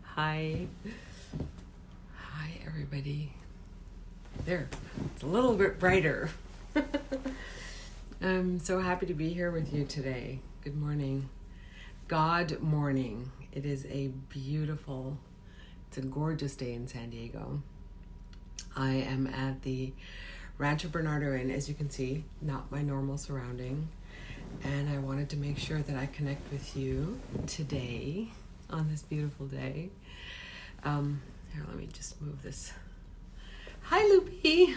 Hi. Hi, everybody. There, it's a little bit brighter. I'm so happy to be here with you today. Good morning. God morning. It is a gorgeous day in San Diego. I am at the Rancho Bernardo Inn, as you can see, not my normal surrounding. And I wanted to make sure that I connect with you today on this beautiful day. Here, let me just move this. Hi, Loopy.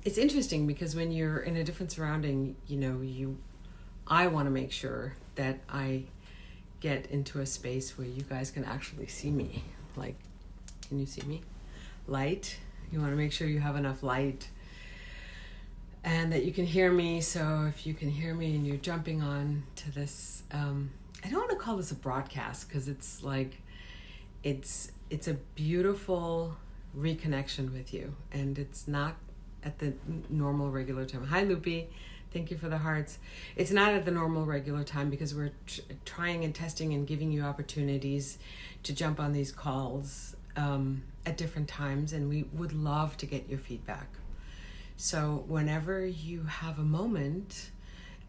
It's interesting because when you're in a different surrounding, I want to make sure that I get into a space where you guys can actually see me. Like, can you see me? Light. You want to make sure you have enough light and that you can hear me. So if you can hear me and you're jumping on to this, I don't want to call this a broadcast because it's like, it's a beautiful reconnection with you, and it's not at the normal regular time. Hi, Loopy. Thank you for the hearts. It's not at the normal regular time because we're trying and testing and giving you opportunities to jump on these calls at different times, and we would love to get your feedback. So whenever you have a moment,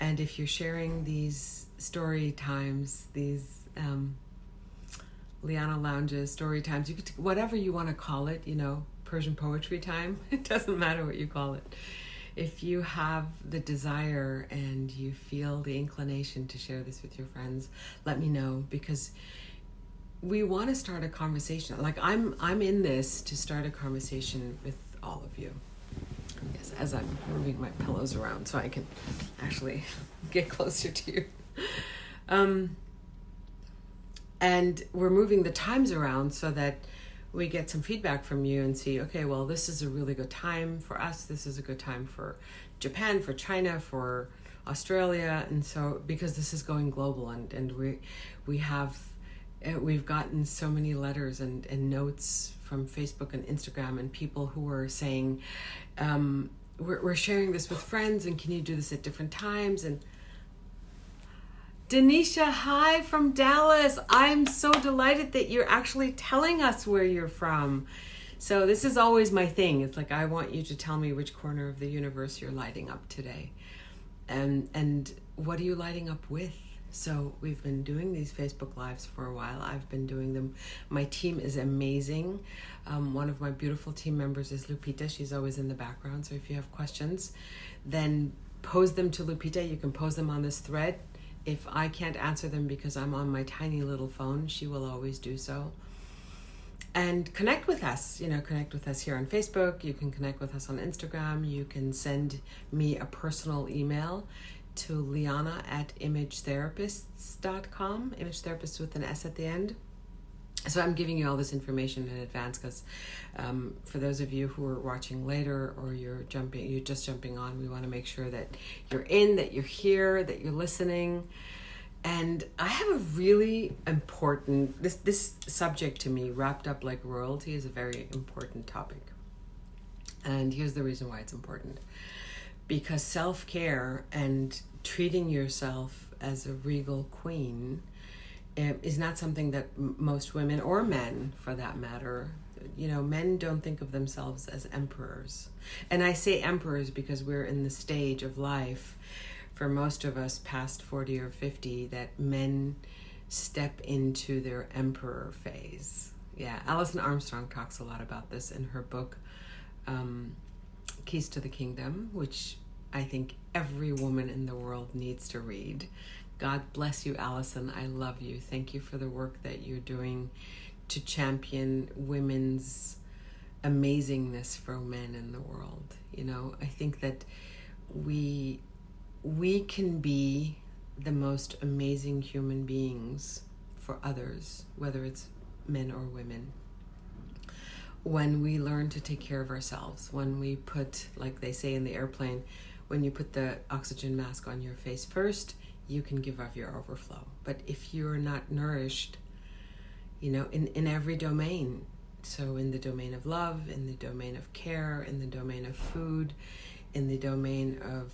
and if you're sharing these story times, these Liana Lounges, story times, you could whatever you want to call it, Persian poetry time, it doesn't matter what you call it. If you have the desire and you feel the inclination to share this with your friends, let me know, because we want to start a conversation. Like I'm in this to start a conversation with all of you. Yes, as I'm moving my pillows around so I can actually get closer to you. And we're moving the times around so that we get some feedback from you and see, okay, well, this is a really good time for us. This is a good time for Japan, for China, for Australia. And so, because this is going global, and we've gotten so many letters and notes from Facebook and Instagram, and people who are saying, we're sharing this with friends, and can you do this at different times? And Denisha, hi from Dallas. I'm so delighted that you're actually telling us where you're from. So this is always my thing. It's like, I want you to tell me which corner of the universe you're lighting up today. And what are you lighting up with? So we've been doing these Facebook Lives for a while. I've been doing them. My team is amazing. One of my beautiful team members is Lupita. She's always in the background. So if you have questions, then pose them to Lupita. You can pose them on this thread. If I can't answer them because I'm on my tiny little phone, she will always do so. And connect with us. Connect with us here on Facebook. You can connect with us on Instagram. You can send me a personal email to liana@imagetherapists.com. Image therapists with an S at the end. So I'm giving you all this information in advance because for those of you who are watching later or you're just jumping on, we want to make sure that you're in, that you're here, that you're listening. And I have a really important, this subject to me, wrapped up like royalty, is a very important topic. And here's the reason why it's important. Because self-care and treating yourself as a regal queen is not something that most women, or men for that matter, men don't think of themselves as emperors. And I say emperors because we're in the stage of life, for most of us past 40 or 50, that men step into their emperor phase. Yeah, Alison Armstrong talks a lot about this in her book, Keys to the Kingdom, which I think every woman in the world needs to read. God bless you, Allison. I love you. Thank you for the work that you're doing to champion women's amazingness for men in the world. I think that we can be the most amazing human beings for others, whether it's men or women, when we learn to take care of ourselves, when we put, like they say in the airplane, when you put the oxygen mask on your face first, you can give of your overflow. But if you're not nourished, in every domain, so in the domain of love, in the domain of care, in the domain of food, in the domain of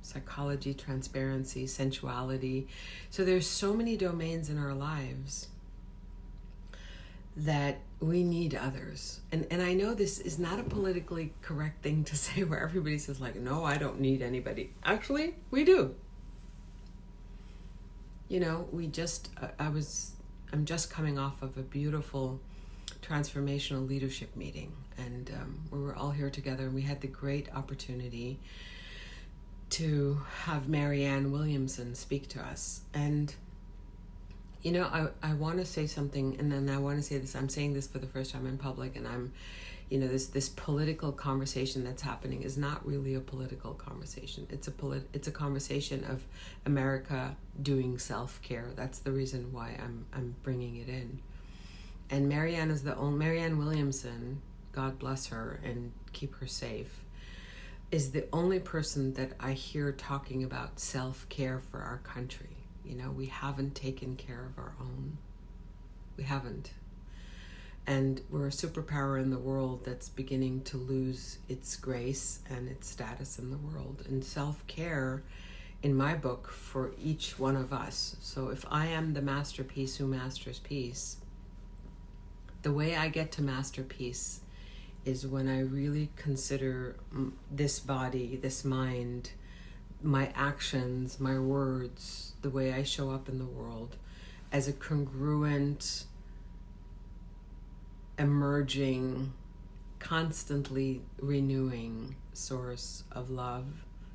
psychology, transparency, sensuality. So there's so many domains in our lives that we need others. And I know this is not a politically correct thing to say, where everybody says like, no, I don't need anybody. Actually, we do. You know, I'm just coming off of a beautiful transformational leadership meeting, and we were all here together, and we had the great opportunity to have Marianne Williamson speak to us. And you know, I want to say something, and then I want to say this. I'm saying this for the first time in public, and I'm, you know, this political conversation that's happening is not really a political conversation. It's a conversation of America doing self-care. That's the reason why I'm bringing it in. And Marianne Williamson, God bless her and keep her safe, is the only person that I hear talking about self-care for our country. You know, we haven't taken care of our own. We haven't. And we're a superpower in the world that's beginning to lose its grace and its status in the world. And self-care, in my book, for each one of us. So if I am the masterpiece who masters peace, the way I get to master peace is when I really consider this body, this mind, my actions, my words, the way I show up in the world as a congruent, emerging, constantly renewing source of love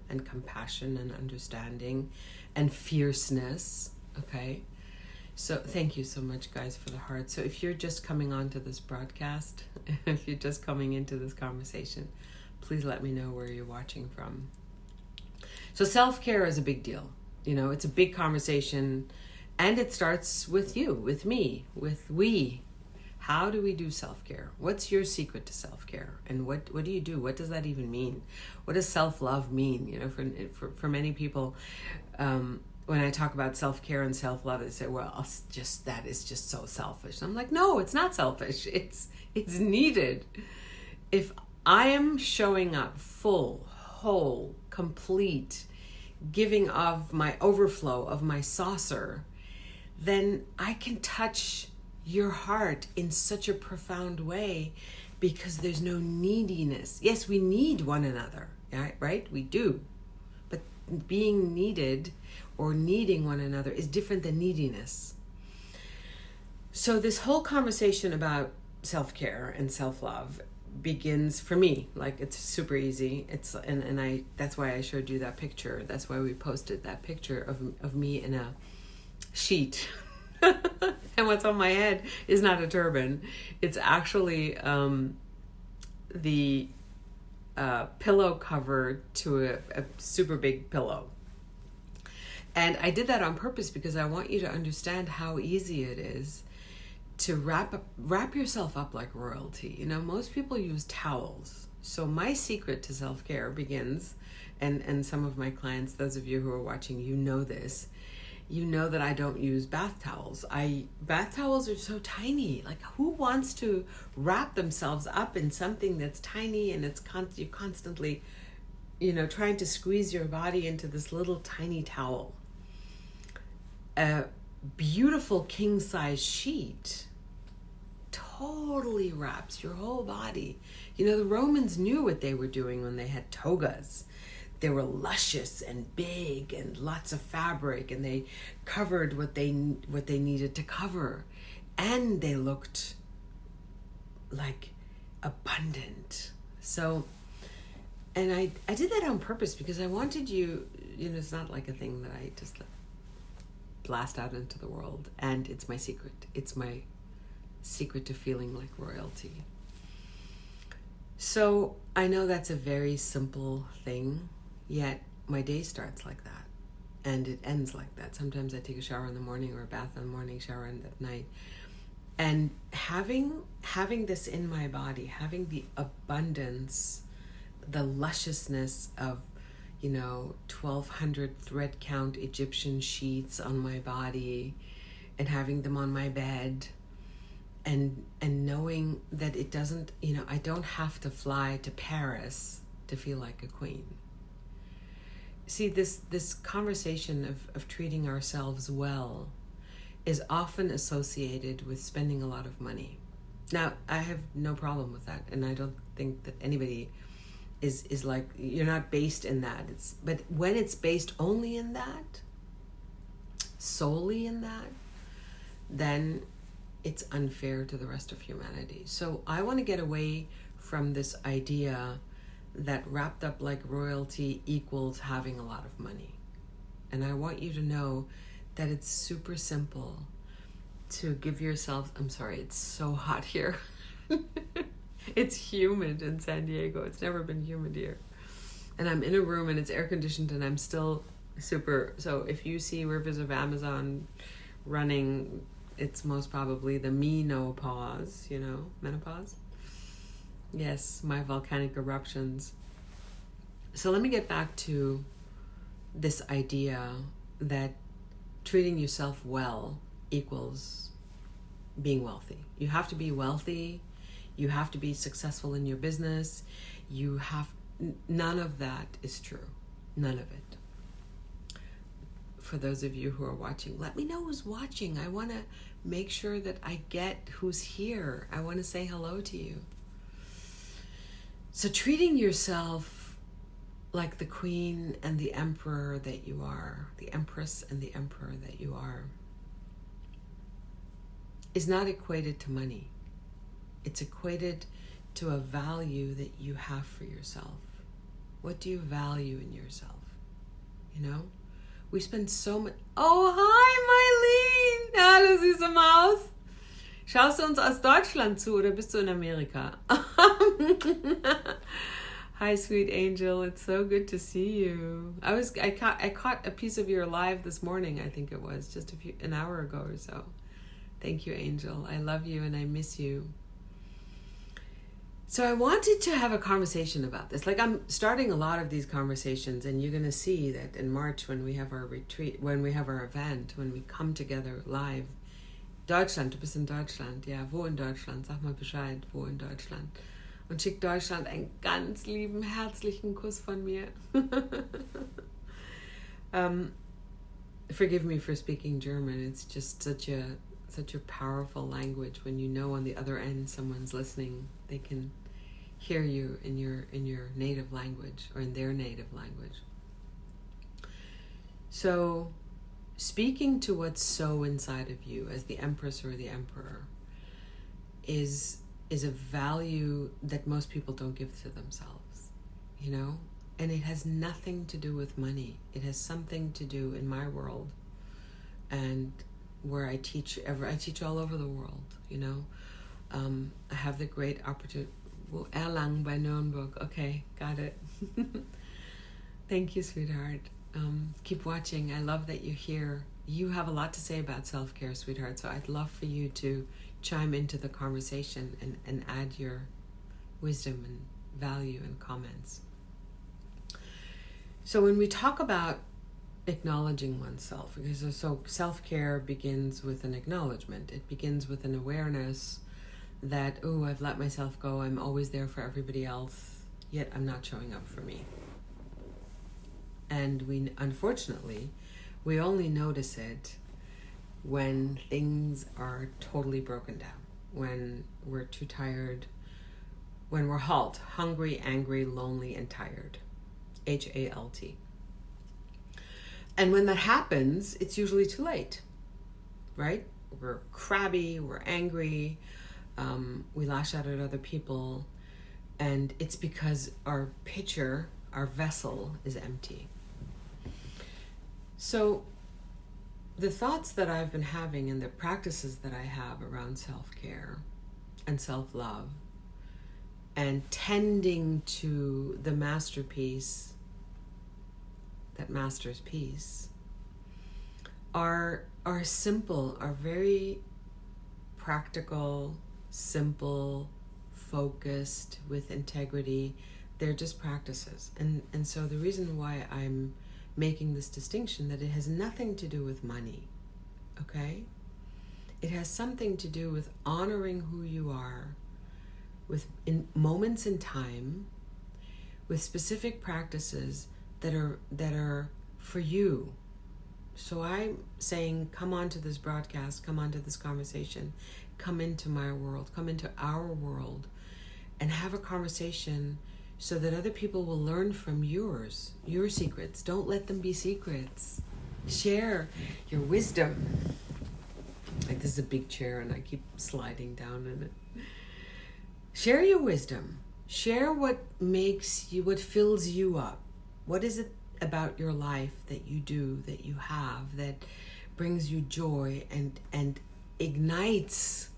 and compassion and understanding and fierceness. Okay? So thank you so much, guys, for the heart. So if you're just coming onto this broadcast, if you're just coming into this conversation, please let me know where you're watching from. So self-care is a big deal. You know, it's a big conversation, and it starts with you, with me, with we. How do we do self-care? What's your secret to self-care? And what do you do? What does that even mean? What does self-love mean? You know, for many people, when I talk about self-care and self-love, they say, well, that is just so selfish. And I'm like, no, it's not selfish. It's needed. If I am showing up full, whole, complete, giving of my overflow of my saucer, then I can touch your heart in such a profound way, because there's no neediness. Yes, we need one another, right? We do. But being needed or needing one another is different than neediness. So this whole conversation about self-care and self-love begins, for me, like, it's super easy. That's why I showed you that picture. That's why we posted that picture of me in a sheet. And what's on my head is not a turban. It's actually the pillow cover to a super big pillow. And I did that on purpose because I want you to understand how easy it is to wrap yourself up like royalty. You know, most people use towels. So my secret to self-care begins, and some of my clients, those of you who are watching, you know this. You know that I don't use bath towels. Bath towels are so tiny. Like, who wants to wrap themselves up in something that's tiny, and you're constantly, you know, trying to squeeze your body into this little tiny towel. A beautiful king-size sheet totally wraps your whole body. You know, the Romans knew what they were doing when they had togas. They were luscious and big and lots of fabric, and they covered what they needed to cover, and they looked like abundant. So, and I did that on purpose because I wanted you know, it's not like a thing that I just blast out into the world, and it's my secret. It's my secret to feeling like royalty. So I know that's a very simple thing, yet my day starts like that, and it ends like that. Sometimes I take a shower in the morning, or a bath in the morning, shower at night. And having this in my body, having the abundance, the lusciousness of, you know, 1,200 thread count Egyptian sheets on my body, and having them on my bed, and knowing that it doesn't, you know, I don't have to fly to Paris to feel like a queen. See, this conversation of treating ourselves well is often associated with spending a lot of money. Now, I have no problem with that, and I don't think that anybody is like, you're not based in that. But when it's based only in that, solely in that, then it's unfair to the rest of humanity. So I want to get away from this idea that wrapped up like royalty equals having a lot of money. And I want you to know that it's super simple to give yourself, I'm sorry, it's so hot here. It's humid in San Diego. It's never been humid here. And I'm in a room and it's air conditioned and I'm still super, so if you see rivers of Amazon running, it's most probably the menopause, menopause. Yes, my volcanic eruptions. So let me get back to this idea that treating yourself well equals being wealthy. You have to be wealthy. You have to be successful in your business. None of that is true. None of it. For those of you who are watching, let me know who's watching. I want to make sure that I get who's here. I want to say hello to you. So treating yourself like the queen and the emperor that you are, the empress and the emperor that you are, is not equated to money. It's equated to a value that you have for yourself. What do you value in yourself? We spend so much... Oh, hi, Mylene! Hallo, süße Maus! Schaust du uns aus Deutschland zu oder bist du in Amerika? Hi, sweet angel. It's so good to see you. I caught a piece of your live this morning, I think it was, just an hour ago or so. Thank you, angel. I love you and I miss you. So I wanted to have a conversation about this. Like, I'm starting a lot of these conversations, and you're going to see that in March when we have our retreat, when we have our event, when we come together live. Deutschland, du bist in Deutschland. Ja, wo in Deutschland? Sag mal Bescheid, wo in Deutschland? Und schick Deutschland einen ganz lieben, herzlichen Kuss von mir. Forgive me for speaking German. It's just such a powerful language when you know on the other end someone's listening. They can hear you in your native language or in their native language. So speaking to what's so inside of you as the empress or the emperor is a value that most people don't give to themselves, and it has nothing to do with money. It has something to do, in my world, and where I teach all over the world, I have the great opportunity. Erlangen by Nuremberg. Okay, got it. Thank you, sweetheart. Keep watching. I love that you're here. You have a lot to say about self-care, sweetheart, so I'd love for you to chime into the conversation and add your wisdom and value and comments. So when we talk about acknowledging oneself, because so self-care begins with an acknowledgement. It begins with an awareness that, I've let myself go. I'm always there for everybody else, yet I'm not showing up for me. And unfortunately, we only notice it when things are totally broken down, when we're too tired, when we're hungry, angry, lonely, and tired. HALT. And when that happens, it's usually too late, right? We're crabby, we're angry, we lash out at other people, and it's because our pitcher, our vessel, is empty. So the thoughts that I've been having and the practices that I have around self-care and self-love and tending to the masterpiece that masters peace are simple, are very practical, simple, focused, with integrity. They're just practices. And so the reason why I'm making this distinction, that it has nothing to do with money, okay? It has something to do with honoring who you are, in moments in time, with specific practices that are for you. So I'm saying, come onto this broadcast, come onto this conversation, come into my world, come into our world, and have a conversation so that other people will learn from your secrets. Don't let them be secrets. Share your wisdom. Like, this is a big chair and I keep sliding down in it. Share your wisdom. Share what fills you up. What is it about your life that you do, that you have, that brings you joy and ignites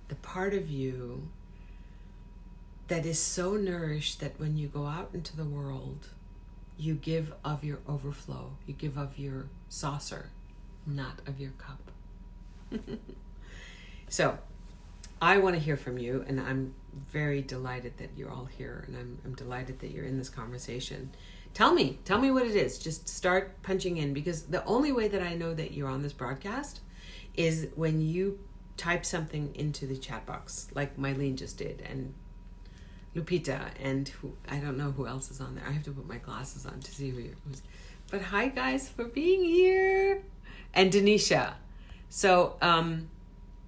the part of you that is so nourished that when you go out into the world, you give of your overflow. You give of your saucer, not of your cup. So I want to hear from you, and I'm very delighted that you're all here, and I'm delighted that you're in this conversation. Tell me what it is. Just start punching in, because the only way that I know that you're on this broadcast is when you type something into the chat box, like Mylene just did, and Lupita, and I don't know who else is on there. I have to put my glasses on to see who's. But hi guys for being here, and Denisha. So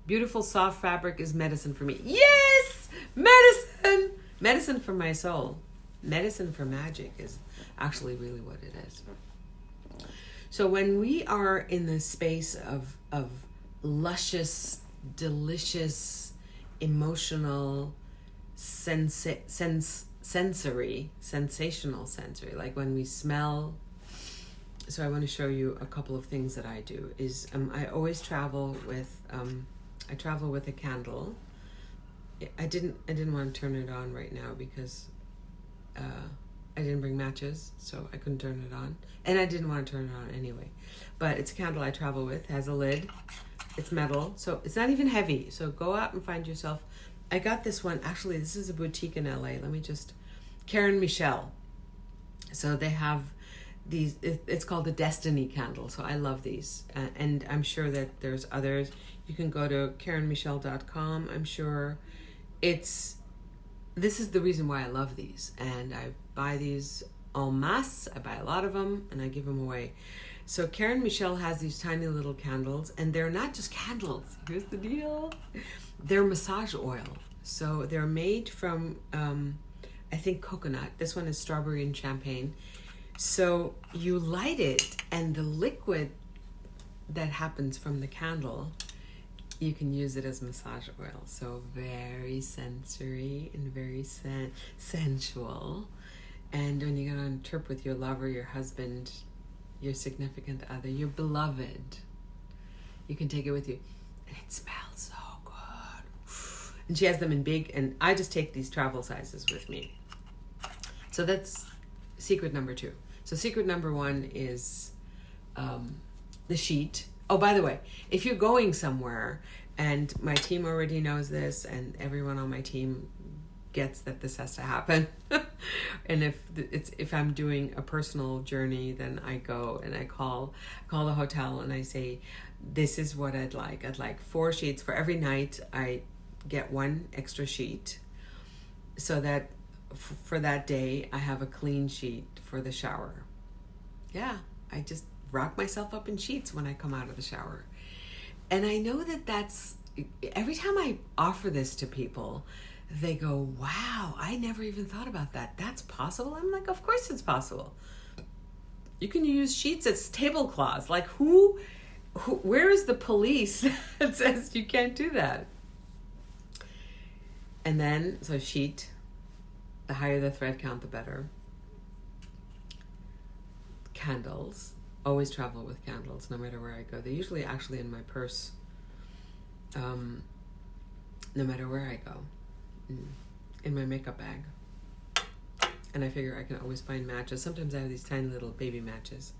beautiful soft fabric is medicine for me. Yes, medicine for my soul. Medicine for magic is actually really what it is. So when we are in the space of luscious, delicious, emotional, sensational sensory, like when we smell. So I want to show you a couple of things that I do. Is I always travel with a candle. I didn't want to turn it on right now because I didn't bring matches, so I couldn't turn it on. And I didn't want to turn it on anyway. But it's a candle I travel with, has a lid. It's metal, so it's not even heavy. So go out and find yourself. I got this one, actually this is a boutique in LA. Karen Michelle. So they have these, it's called the Destiny candle. So I love these. And I'm sure that there's others. You can go to KarenMichelle.com. I'm sure this is the reason why I love these. And I buy these en masse. I buy a lot of them and I give them away. So Karen Michelle has these tiny little candles, and they're not just candles. Here's the deal. They're massage oil. So they're made from, I think, coconut. This one is strawberry and champagne. So you light it, and the liquid that happens from the candle, you can use it as massage oil. So very sensory and very sensual. And when you go on a trip with your lover, your husband, your significant other, your beloved, you can take it with you. And it smells so good. And she has them in big, and I just take these travel sizes with me. So that's secret number 2. So secret number 1 is the sheet. Oh, by the way, if you're going somewhere, and my team already knows this, and everyone on my team gets that this has to happen. And if I'm doing a personal journey, then I go and I call the hotel and I say, this is what I'd like. I'd like 4 sheets for every night. I get 1 extra sheet so that for that day I have a clean sheet for the shower. Yeah, I just wrap myself up in sheets when I come out of the shower. And I know that's, every time I offer this to people, they go, wow, I never even thought about that. That's possible? I'm like, of course it's possible. You can use sheets as tablecloths. Like where is the police that says you can't do that? And then, so sheet, the higher the thread count, the better. Candles. Always travel with candles, no matter where I go. They're usually actually in my purse, no matter where I go, in my makeup bag. And I figure I can always find matches. Sometimes I have these tiny little baby matches.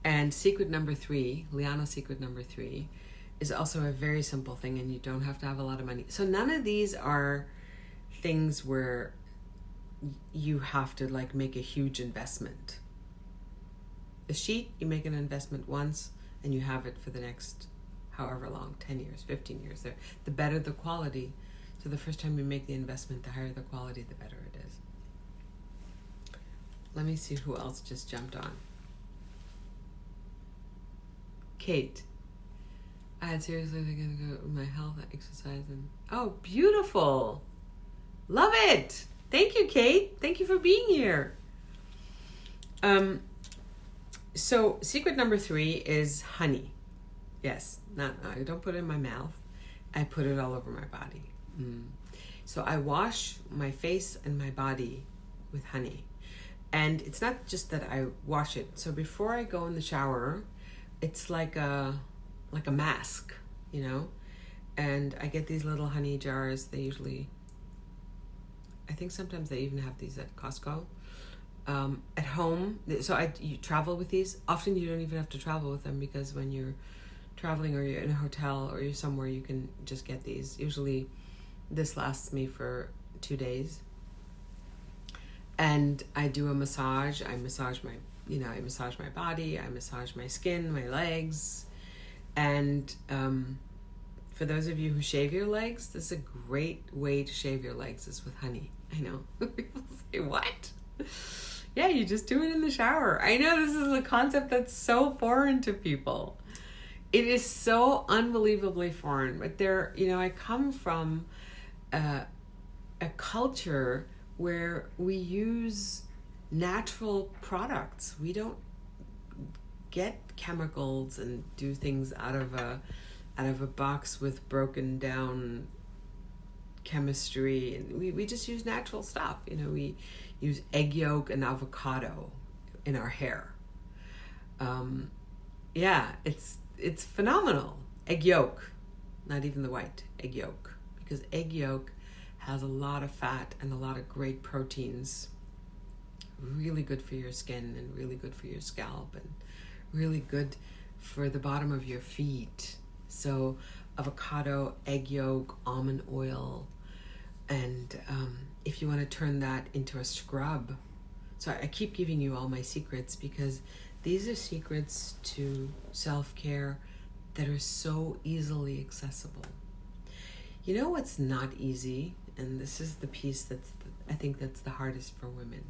And secret number 3, Liana secret number 3, is also a very simple thing, and you don't have to have a lot of money. So none of these are things where you have to like make a huge investment. The sheet, you make an investment once and you have it for the next however long, 10 years, 15 years. The better the quality. So the first time you make the investment, the higher the quality, the better it is. Let me see who else just jumped on. Kate. I had seriously thinking to go with my health, exercise, and oh, beautiful. Love it. Thank you, Kate. Thank you for being here. So secret number 3 is honey. Yes, I don't put it in my mouth. I put it all over my body. So I wash my face and my body with honey. And it's not just that I wash it. So before I go in the shower, it's like a mask, you know? And I get these little honey jars. They usually, I think sometimes they even have these at Costco. At home, so you travel with these. Often you don't even have to travel with them, because when you're traveling or you're in a hotel or you're somewhere, you can just get these. Usually this lasts me for 2 days. And I do a massage. I massage my body. I massage my skin, my legs. And for those of you who shave your legs, this is a great way to shave your legs, is with honey. I know. People say, what? Yeah, you just do it in the shower. I know this is a concept that's so foreign to people. It is so unbelievably foreign. But I come from a culture where we use natural products. We don't get chemicals and do things out of a box with broken down chemistry, and we just use natural stuff. We use egg yolk and avocado in our hair. It's phenomenal. Egg yolk, not even the white, egg yolk, because egg yolk has a lot of fat and a lot of great proteins. Really good for your skin and really good for your scalp and really good for the bottom of your feet. So avocado, egg yolk, almond oil, and if you want to turn that into a scrub. So I keep giving you all my secrets, because these are secrets to self-care that are so easily accessible. You know what's not easy? And this is the piece I think that's the hardest for women.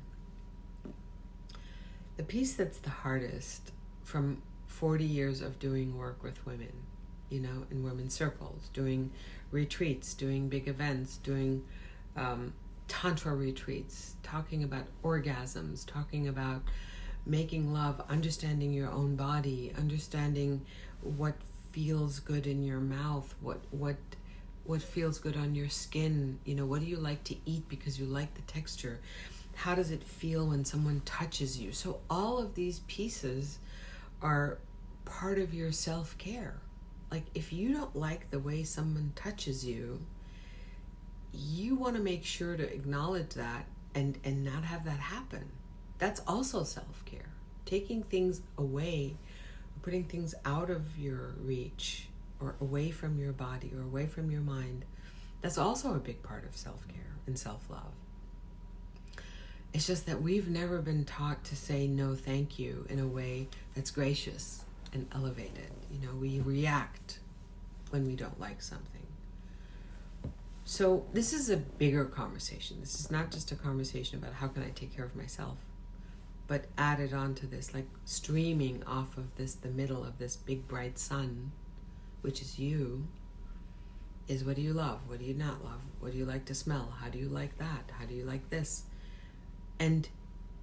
The piece that's the hardest, from 40 years of doing work with women, in women's circles, doing retreats, doing big events, doing tantra retreats, talking about orgasms, talking about making love, understanding your own body, understanding what feels good in your mouth, what feels good on your skin, what do you like to eat because you like the texture, how does it feel when someone touches you. So all of these pieces are part of your self-care. Like, if you don't like the way someone touches you, you want to make sure to acknowledge that and not have that happen. That's also self-care. Taking things away, putting things out of your reach, or away from your body, or away from your mind, that's also a big part of self-care and self-love. It's just that we've never been taught to say no thank you in a way that's gracious and elevated. We react when we don't like something. So this is a bigger conversation. This is not just a conversation about how can I take care of myself, but added on to this, like streaming off of this, the middle of this big bright sun, which is you, is what do you love? What do you not love? What do you like to smell? How do you like that? How do you like this? And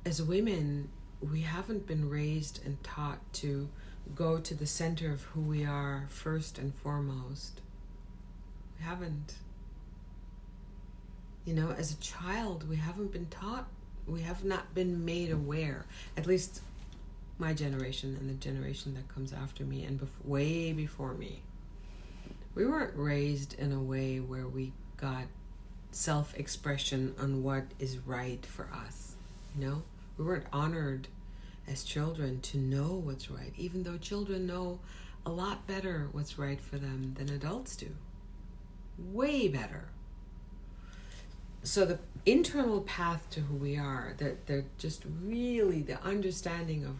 as women, we haven't been raised and taught to go to the center of who we are first and foremost. We haven't. As a child, we haven't been taught. We have not been made aware. At least my generation and the generation that comes after me and way before me. We weren't raised in a way where we got self-expression on what is right for us. We weren't honored as children to know what's right, even though children know a lot better what's right for them than adults do. Way better. So the internal path to who we are, that they're just really the understanding of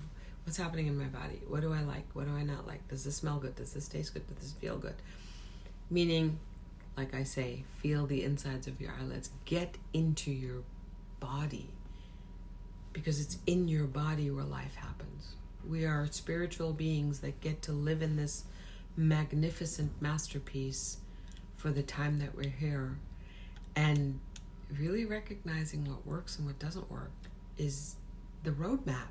what's happening in my body. What do I like? What do I not like? Does this smell good? Does this taste good? Does this feel good? Meaning, like I say, feel the insides of your eyelids. Get into your body. because it's in your body where life happens. We are spiritual beings that get to live in this magnificent masterpiece for the time that we're here. And really recognizing what works and what doesn't work is the roadmap.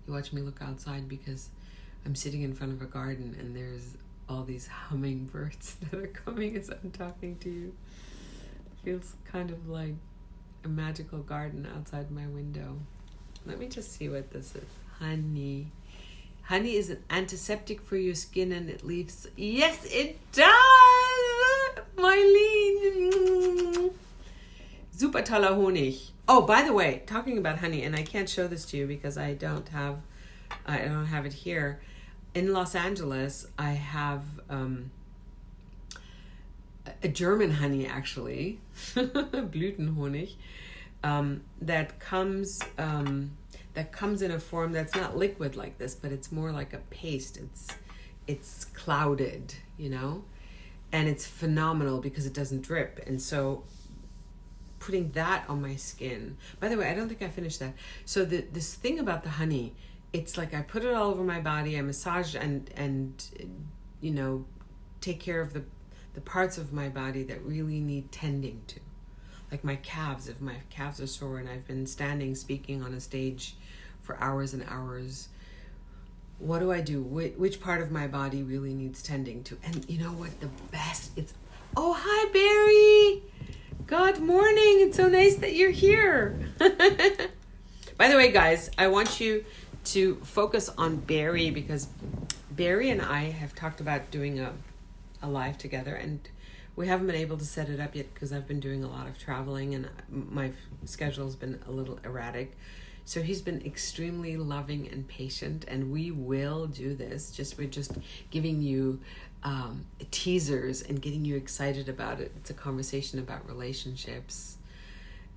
You watch me look outside because I'm sitting in front of a garden and there's all these hummingbirds that are coming as I'm talking to you. It feels kind of like a magical garden outside my window. Let me just see what this is. Honey. Honey is an antiseptic for your skin and it leaves... Yes, it does! Mylene! Super toller Honig. Oh, by the way, talking about honey, and I can't show this to you because I don't have it here. In Los Angeles, I have a German honey, actually, Blütenhonig, that comes in a form that's not liquid like this, but it's more like a paste. It's clouded, you know, and it's phenomenal because it doesn't drip. And so putting that on my skin. By the way, I don't think I finished that. So this thing about the honey, it's like I put it all over my body, I massage and you know, take care of the parts of my body that really need tending to. Like my calves, if my calves are sore and I've been standing speaking on a stage for hours and hours, what do I do? Which part of my body really needs tending to? And you know what? The best, oh, hi, Barry. Good morning. It's so nice that you're here. By the way, guys, I want you to focus on Barry because Barry and I have talked about doing a live together, and we haven't been able to set it up yet because I've been doing a lot of traveling and my schedule's been a little erratic. So he's been extremely loving and patient, and we will do this. We're just giving you teasers and getting you excited about it. It's a conversation about relationships,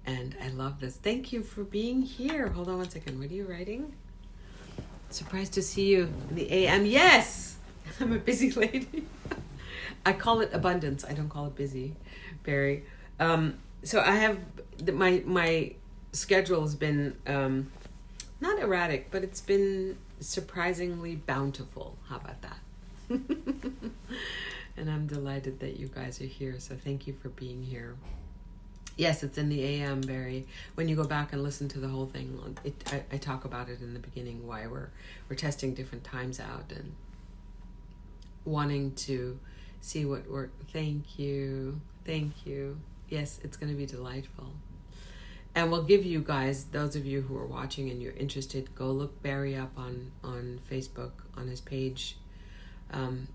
and I love this. Thank you for being here. Hold on one second. What are you writing? Surprised to see you in the AM. Yes, I'm a busy lady. I call it abundance. I don't call it busy, Barry. So I have my schedule has been not erratic, but it's been surprisingly bountiful. How about that? And I'm delighted that you guys are here. So thank you for being here. Yes, it's in the AM, Barry. When you go back and listen to the whole thing, I talk about it in the beginning, why we're testing different times out and wanting to see what works. Thank you. Yes, it's going to be delightful. And we'll give you guys, those of you who are watching and you're interested, go look Barry up on Facebook, on his page.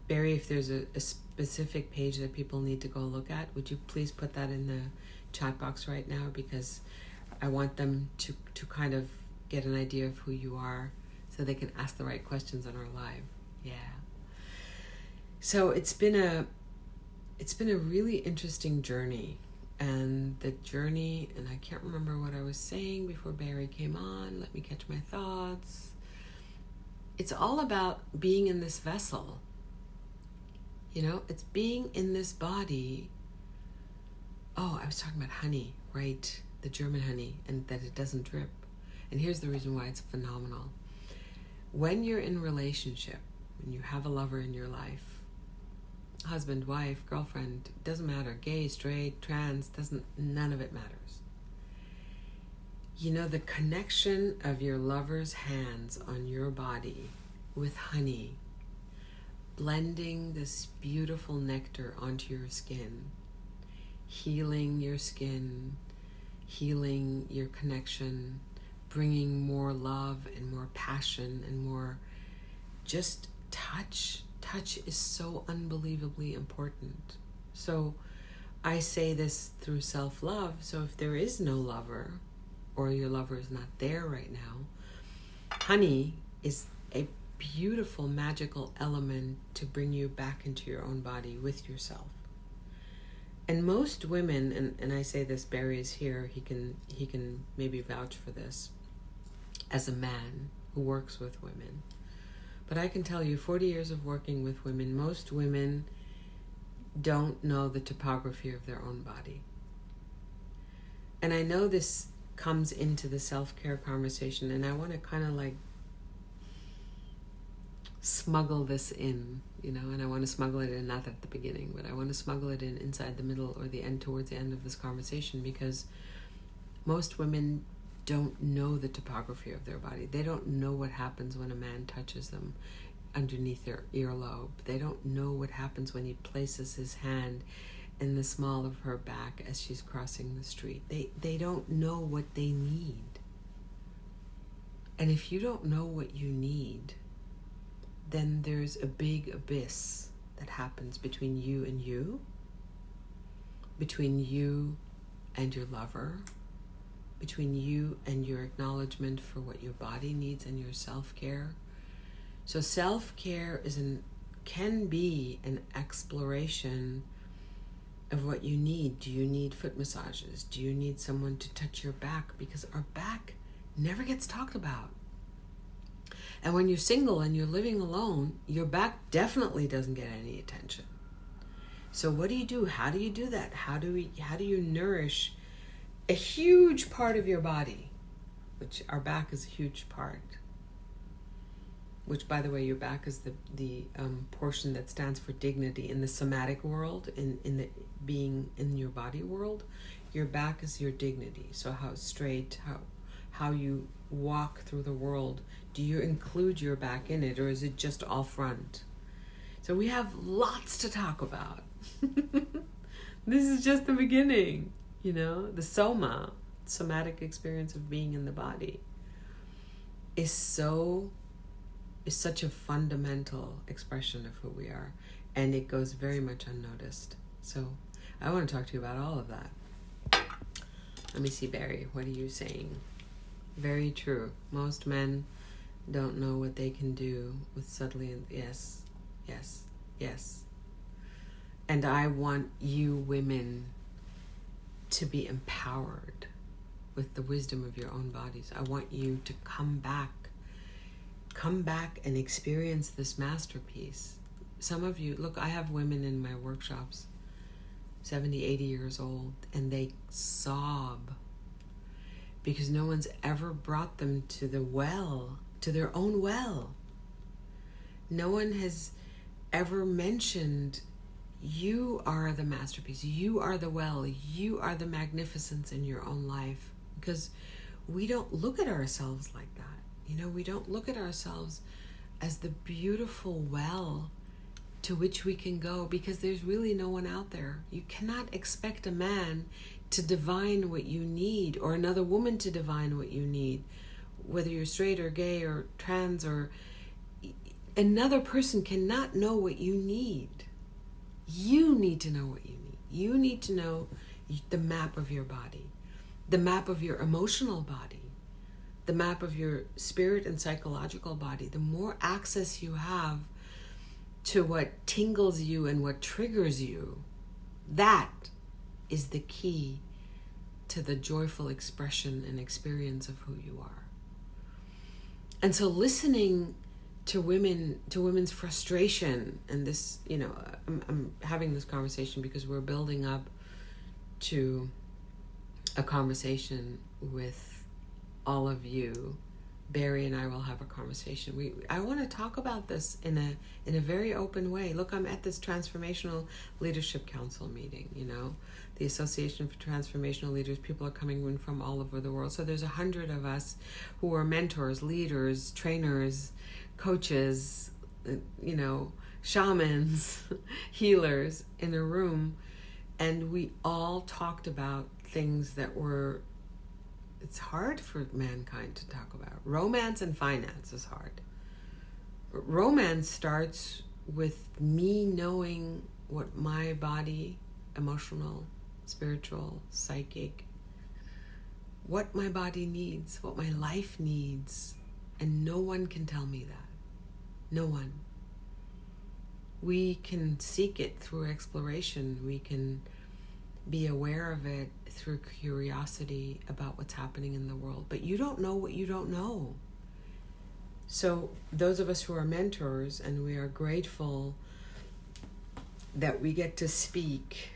Barry, if there's a specific page that people need to go look at, would you please put that in the chat box right now? Because I want them to kind of get an idea of who you are so they can ask the right questions on our live. Yeah. So it's been a really interesting journey, and the journey, and I can't remember what I was saying before Barry came on. Let me catch my thoughts. It's all about being in this vessel. You know, it's being in this body. Oh, I was talking about honey, right? The German honey, and that it doesn't drip. And here's the reason why it's phenomenal. When you're in a relationship, when you have a lover in your life, husband, wife, girlfriend, doesn't matter, gay, straight, trans, none of it matters. You know, the connection of your lover's hands on your body with honey, blending this beautiful nectar onto your skin, healing your skin, healing your connection, bringing more love and more passion and more just touch. Touch is so unbelievably important. So I say this through self-love. So if there is no lover, or your lover is not there right now, honey is a beautiful magical element to bring you back into your own body with yourself. And most women, and I say this, Barry is here, he can maybe vouch for this as a man who works with women. But I can tell you, 40 years of working with women, most women don't know the topography of their own body. And I know this comes into the self-care conversation, and I want to kind of like smuggle this in, and I want to smuggle it in not at the beginning, but I want to smuggle it in inside the middle or the end, towards the end of this conversation, because most women don't know the topography of their body. They don't know what happens when a man touches them underneath their earlobe. They don't know what happens when he places his hand in the small of her back as she's crossing the street. They don't know what they need. And if you don't know what you need, then there's a big abyss that happens between you and you, between you and your lover, between you and your acknowledgement for what your body needs and your self-care. So self-care can be an exploration of what you need. Do you need foot massages? Do you need someone to touch your back? Because our back never gets talked about. And when you're single and you're living alone, your back definitely doesn't get any attention. So what do? How do you do that? How do you nourish a huge part of your body, which our back is a huge part, which, by the way, your back is the portion that stands for dignity in the somatic world, in the being in your body world. Your back is your dignity. So how you walk through the world, do you include your back in it, or is it just all front? So we have lots to talk about. This is just the beginning. The somatic experience of being in the body is such a fundamental expression of who we are, and it goes very much unnoticed. So I want to talk to you about all of that. Let me see, Barry, what are you saying? Very true. Most men don't know what they can do with subtly. Yes. And I want you women to be empowered with the wisdom of your own bodies. I want you to come back and experience this masterpiece. Some of you, look, I have women in my workshops, 70, 80 years old, and they sob because no one's ever brought them to the well, to their own well. No one has ever mentioned, you are the masterpiece, you are the well, you are the magnificence in your own life. Because we don't look at ourselves like that. We don't look at ourselves as the beautiful well to which we can go, because there's really no one out there. You cannot expect a man to divine what you need, or another woman to divine what you need, whether you're straight or gay or trans, or another person cannot know what you need. You need to know what you need. You need to know the map of your body, the map of your emotional body, the map of your spirit and psychological body. The more access you have to what tingles you and what triggers you, that is the key to the joyful expression and experience of who you are. And so listening to women's frustration, and this, I'm having this conversation because we're building up to a conversation with all of you. Barry and I will have a conversation. I want to talk about this in a very open way. Look, I'm at this Transformational Leadership Council meeting, the Association for Transformational Leaders. People are coming in from all over the world. So there's 100 of us who are mentors, leaders, trainers, coaches, shamans, healers in a room. And we all talked about things that it's hard for mankind to talk about. Romance and finance is hard. Romance starts with me knowing what my body, emotional, spiritual, psychic, what my body needs, what my life needs. And no one can tell me that. No one. We can seek it through exploration. We can be aware of it through curiosity about what's happening in the world. But you don't know what you don't know. So those of us who are mentors, and we are grateful that we get to speak,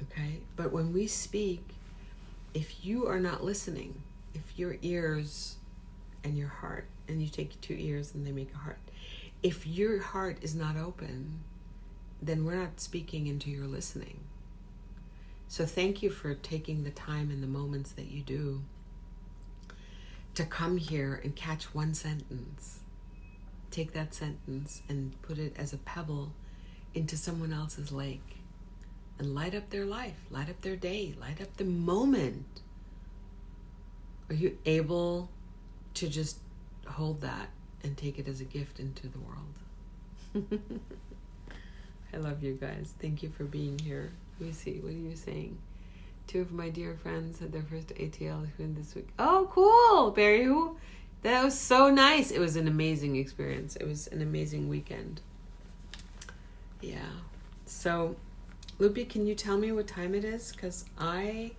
okay? But when we speak, if you are not listening, if your ears and your heart, and you take 2 ears and they make a heart, if your heart is not open, then we're not speaking into your listening. So thank you for taking the time in the moments that you do to come here and catch one sentence. Take that sentence and put it as a pebble into someone else's lake and light up their life, light up their day, light up the moment. Are you able to just hold that and take it as a gift into the world? I love you guys. Thank you for being here. Let me see. What are you saying? 2 of my dear friends had their first ATL this week. Oh, cool, Barry. Who? That was so nice. It was an amazing experience. It was an amazing weekend. Yeah. So, Loopy, can you tell me what time it is? Because I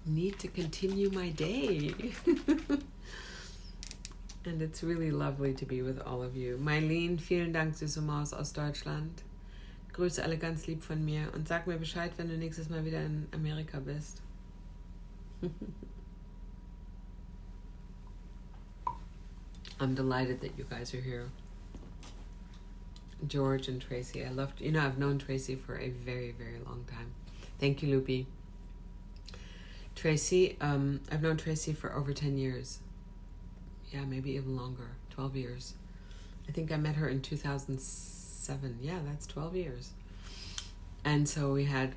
need to continue my day. And it's really lovely to be with all of you. Mylene, vielen Dank, süße Maus aus Deutschland. Grüße alle ganz lieb von mir und sag mir Bescheid, wenn du nächstes Mal wieder in Amerika bist. I'm delighted that you guys are here. George and Tracy, I loved, I've known Tracy for a very, very long time. Thank you, Loopy. Tracy, I've known Tracy for over 10 years. Yeah, maybe even longer, 12 years. I think I met her in 2007. Yeah, that's 12 years. And so we had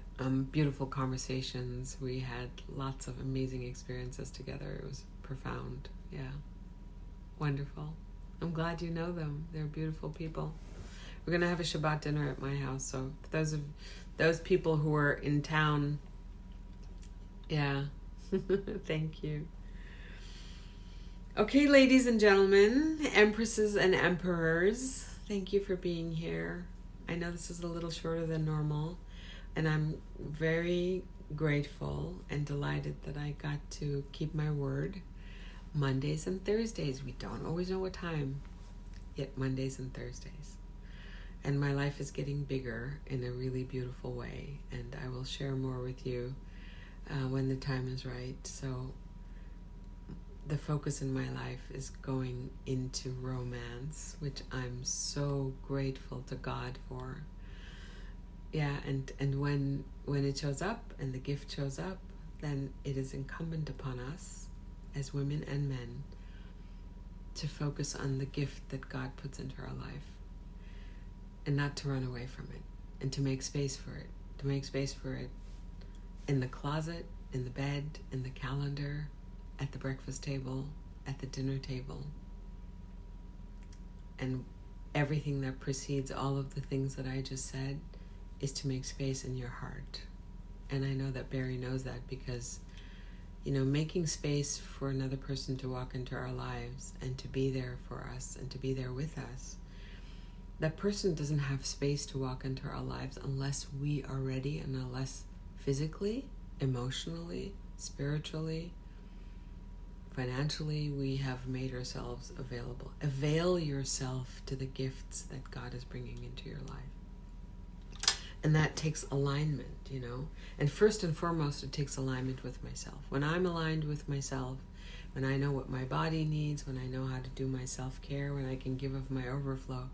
beautiful conversations. We had lots of amazing experiences together. It was profound. Yeah. Wonderful. I'm glad you know them. They're beautiful people. We're going to have a Shabbat dinner at my house. So those people who are in town, yeah. Thank you. Okay, ladies and gentlemen, empresses and emperors, thank you for being here. I know this is a little shorter than normal, and I'm very grateful and delighted that I got to keep my word. Mondays and Thursdays, we don't always know what time, yet Mondays and Thursdays. And my life is getting bigger in a really beautiful way, and I will share more with you when the time is right. So the focus in my life is going into romance, which I'm so grateful to God for. Yeah, and when it shows up and the gift shows up, then it is incumbent upon us as women and men to focus on the gift that God puts into our life and not to run away from it, and to make space for it, in the closet, in the bed, in the calendar, at the breakfast table, at the dinner table, and everything that precedes all of the things that I just said is to make space in your heart. And I know that Barry knows that because, making space for another person to walk into our lives and to be there for us and to be there with us, that person doesn't have space to walk into our lives unless we are ready, and unless physically, emotionally, spiritually, financially, we have made ourselves available. Avail yourself to the gifts that God is bringing into your life. And that takes alignment, And first and foremost, it takes alignment with myself. When I'm aligned with myself, when I know what my body needs, when I know how to do my self-care, when I can give of my overflow,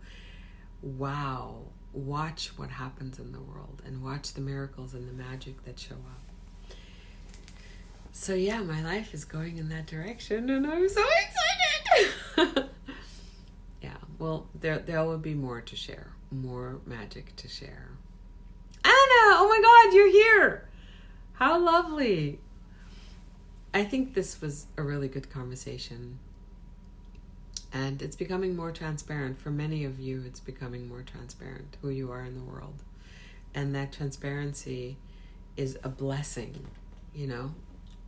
wow, watch what happens in the world and watch the miracles and the magic that show up. So yeah, my life is going in that direction, and I'm so excited. Yeah, well, there will be more to share, more magic to share. Anna, oh my God, you're here. How lovely. I think this was a really good conversation, and it's becoming more transparent. For many of you, it's becoming more transparent who you are in the world, and that transparency is a blessing,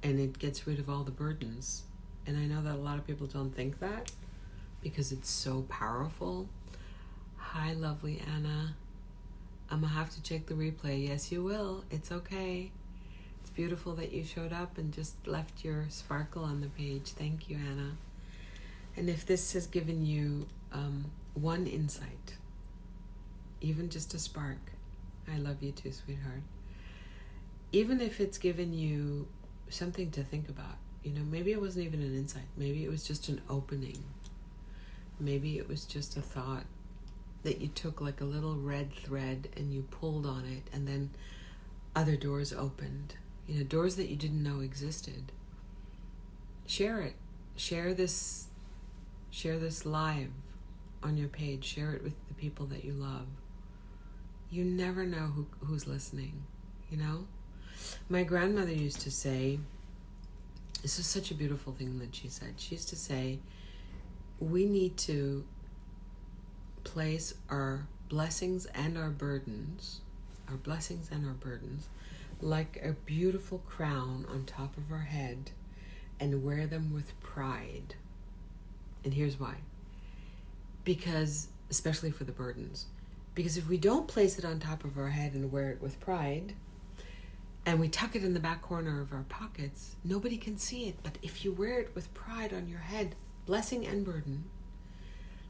and it gets rid of all the burdens. And I know that a lot of people don't think that because it's so powerful. Hi, lovely Anna. I'm gonna have to check the replay. Yes, you will. It's okay. It's beautiful that you showed up and just left your sparkle on the page. Thank you, Anna. And if this has given you one insight, even just a spark, I love you too, sweetheart. even if it's given you something to think about, maybe it wasn't even an insight. Maybe it was just an opening. Maybe it was just a thought that you took like a little red thread and you pulled on it, and then other doors opened, doors that you didn't know existed. Share it. Share this live on your page. Share it with the people that you love. You never know who's listening, My grandmother used to say, this is such a beautiful thing that she said. She used to say, we need to place our blessings and our burdens, like a beautiful crown on top of our head and wear them with pride. And here's why. Because, especially for the burdens, because if we don't place it on top of our head and wear it with pride, and we tuck it in the back corner of our pockets, nobody can see it. But if you wear it with pride on your head, blessing and burden,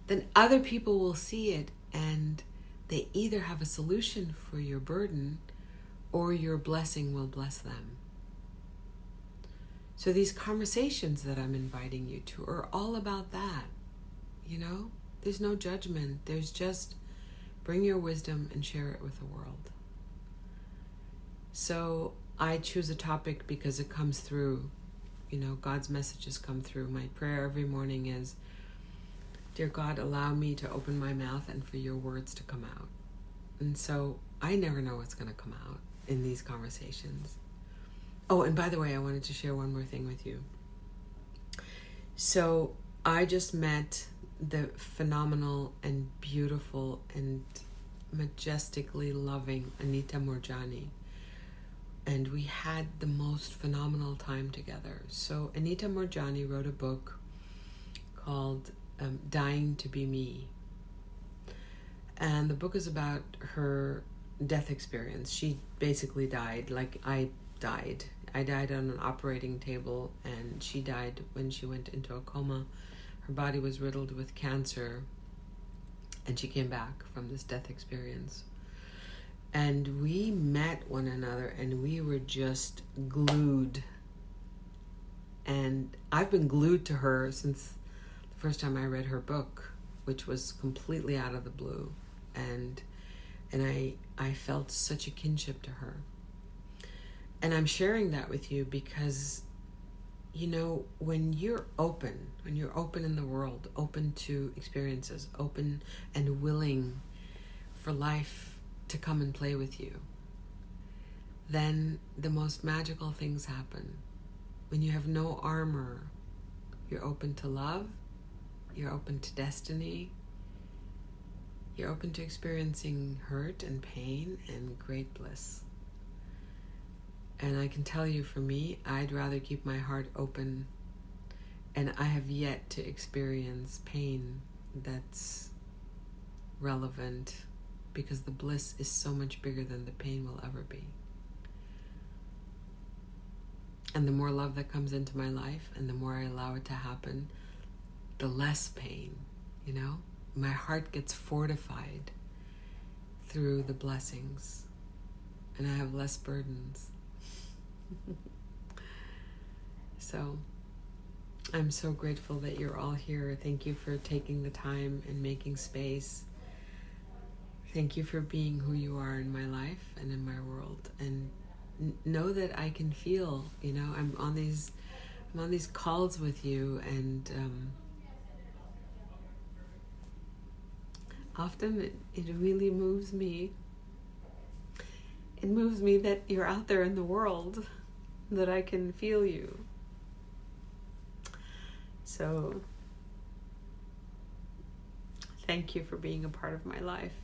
then other people will see it, and they either have a solution for your burden or your blessing will bless them. So these conversations that I'm inviting you to are all about that. There's no judgment. There's just bring your wisdom and share it with the world. So I choose a topic because it comes through. God's messages come through. My prayer every morning is, dear God, allow me to open my mouth and for your words to come out. And so I never know what's going to come out in these conversations. Oh, and by the way, I wanted to share one more thing with you. So I just met the phenomenal and beautiful and majestically loving Anita Moorjani. And we had the most phenomenal time together. So Anita Moorjani wrote a book called Dying to Be Me. And the book is about her death experience. She basically died like I died. I died on an operating table, and she died when she went into a coma. Her body was riddled with cancer, and she came back from this death experience. And we met one another, and we were just glued. And I've been glued to her since the first time I read her book, which was completely out of the blue. And I felt such a kinship to her. And I'm sharing that with you because, when you're open in the world, open to experiences, open and willing for life to come and play with you, then the most magical things happen. When you have no armor, you're open to love, you're open to destiny, you're open to experiencing hurt and pain and great bliss. And I can tell you, for me, I'd rather keep my heart open, and I have yet to experience pain that's relevant, because the bliss is so much bigger than the pain will ever be. And the more love that comes into my life, and the more I allow it to happen, the less pain, My heart gets fortified through the blessings, and I have less burdens. So I'm so grateful that you're all here. Thank you for taking the time and making space. Thank you for being who you are in my life and in my world. And know that I can feel, I'm on these calls with you, and often it really moves me. It moves me that you're out there in the world, that I can feel you. So, thank you for being a part of my life.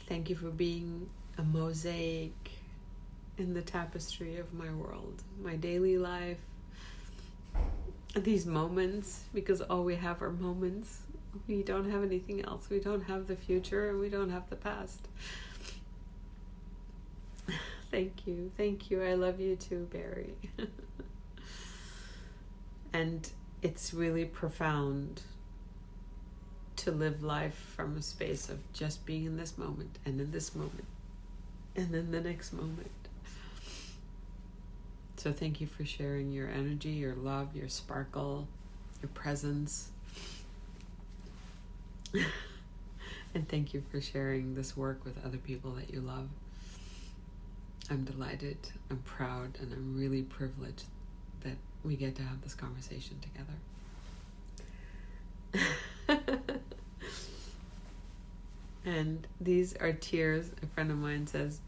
Thank you for being a mosaic in the tapestry of my world, my daily life, these moments, because all we have are moments. We don't have anything else. We don't have the future, and we don't have the past. Thank you. Thank you. I love you too, Barry. And it's really profound to live life from a space of just being in this moment, and in this moment, and in the next moment. So thank you for sharing your energy, your love, your sparkle, your presence. And thank you for sharing this work with other people that you love. I'm delighted, I'm proud, and I'm really privileged that we get to have this conversation together. And these are tears. A friend of mine says,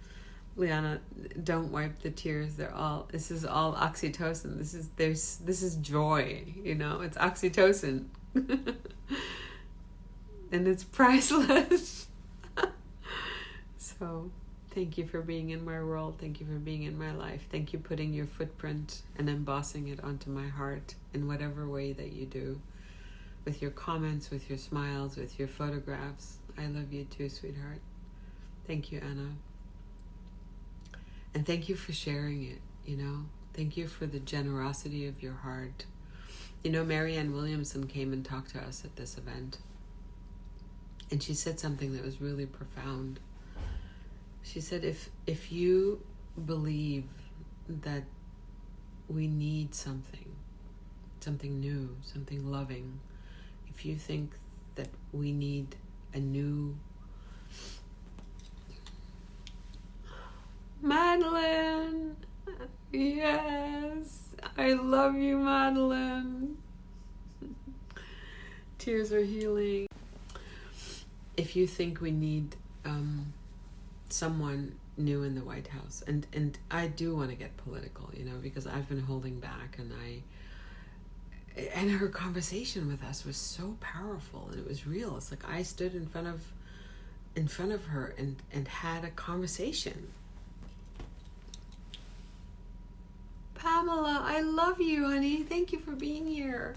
Liana, don't wipe the tears. This is all oxytocin. This is joy, it's oxytocin. And it's priceless. So thank you for being in my world. Thank you for being in my life. Thank you for putting your footprint and embossing it onto my heart in whatever way that you do. With your comments, with your smiles, with your photographs. I love you too, sweetheart. Thank you, Anna. And thank you for sharing it, Thank you for the generosity of your heart. Marianne Williamson came and talked to us at this event. And she said something that was really profound. She said, if you believe that we need something new, something loving, if you think that we need a new... Madeline! Yes! I love you, Madeline! Tears are healing. If you think we need someone new in the White House, and I do want to get political, because I've been holding back, and her conversation with us was so powerful, and it was real. It's like I stood in front of her and had a conversation. Pamela, I love you, honey. Thank you for being here.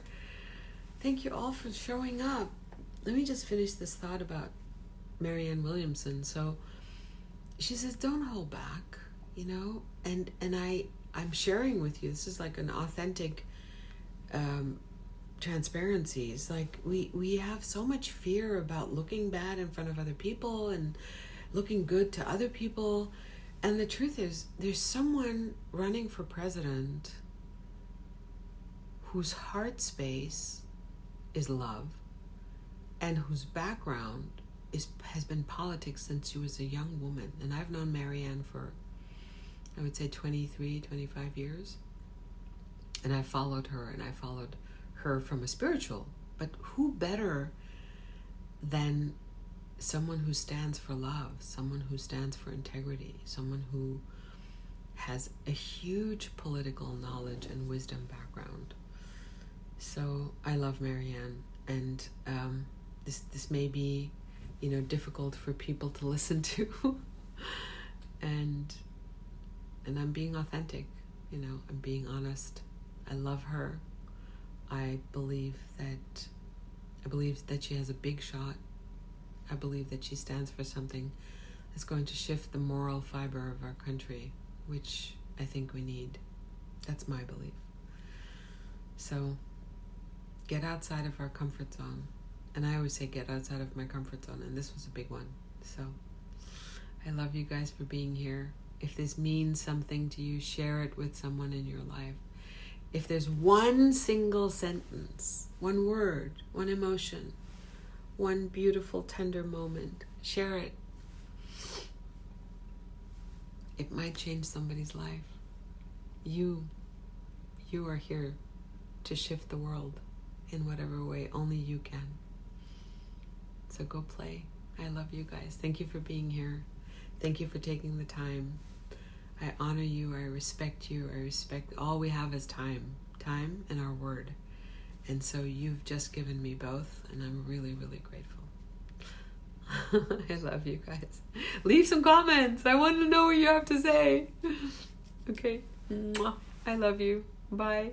Thank you all for showing up. Let me just finish this thought about Marianne Williamson. So she says, don't hold back, and I'm sharing with you. This is like an authentic transparency. It's like we have so much fear about looking bad in front of other people and looking good to other people. And the truth is, there's someone running for president whose heart space is love, and whose background has been politics since she was a young woman. And I've known Marianne for, I would say, 23, 25 years. And I followed her, and I followed her from a spiritual. But who better than someone who stands for love, someone who stands for integrity, someone who has a huge political knowledge and wisdom background. So I love Marianne. And this may be, difficult for people to listen to, and I'm being authentic. I'm being honest. I love her. I believe that she has a big shot. I believe that she stands for something that's going to shift the moral fiber of our country, which I think we need. That's my belief. So get outside of our comfort zone. And I always say get outside of my comfort zone, and this was a big one. So I love you guys for being here. If this means something to you, share it with someone in your life. If there's one single sentence, one word, one emotion, one beautiful, tender moment, share it. It might change somebody's life. You are here to shift the world in whatever way only you can. So go play. I love you guys. Thank you for being here. Thank you for taking the time. I honor you. I respect you. I respect all we have is time and our word. And so you've just given me both, and I'm really, really grateful. I love you guys. Leave some comments. I want to know what you have to say. Okay. Mwah. I love you. Bye.